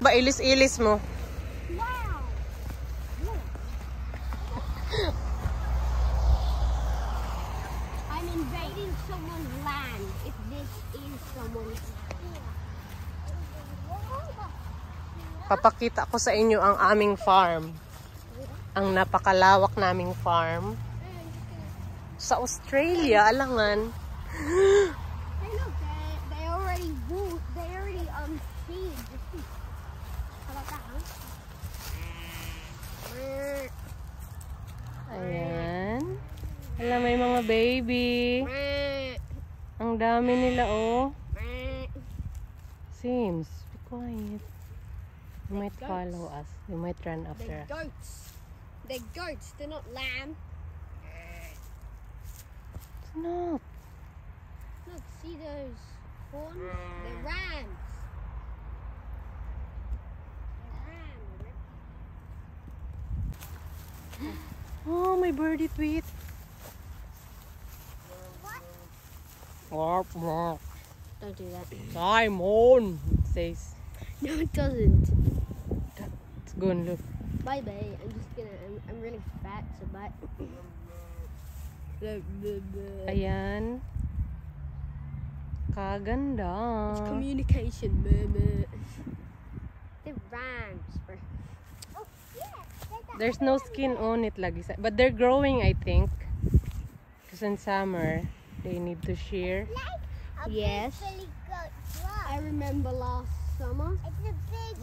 ba? Ilis-ilis mo. Wow. I'm invading someone's land. If this is someone's Papakita ko sa inyo ang aming farm. Ang napakalawak naming farm. Sa Australia, alangan. Hey, look, they already feed the sheep. How about that, huh? Ayan. Alam, may mga baby. Ang dami nila, oh. Sims, be quiet. They might follow us. They might run after us. They're goats. They're goats. They're not lamb. It's not. Look, see those horns? They're rams. Oh, my birdie tweet. What? Don't do that. Simon, it says. No, it doesn't. Let's go and look. Bye, bye. I'm really fat, so bye. Ayan. Kaganda. It's communication, mama. They're rams, bro. Oh, yeah. There's no skin on it lagi. But they're growing, I think. Because in summer, they need to shear. Yes. I remember last summer. It's a big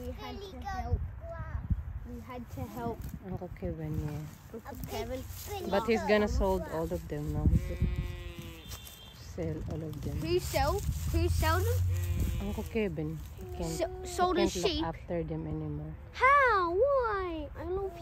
We had Billy to goat help. grass. We had to help Uncle Kevin, yeah. Uncle A big Kevin. Billy But he's goat gonna sold grass. all of them now. He could sell all of them. Who sold them? Uncle Kevin, he can't, Sold he his can't sheep. look after them anymore. How? Why? I love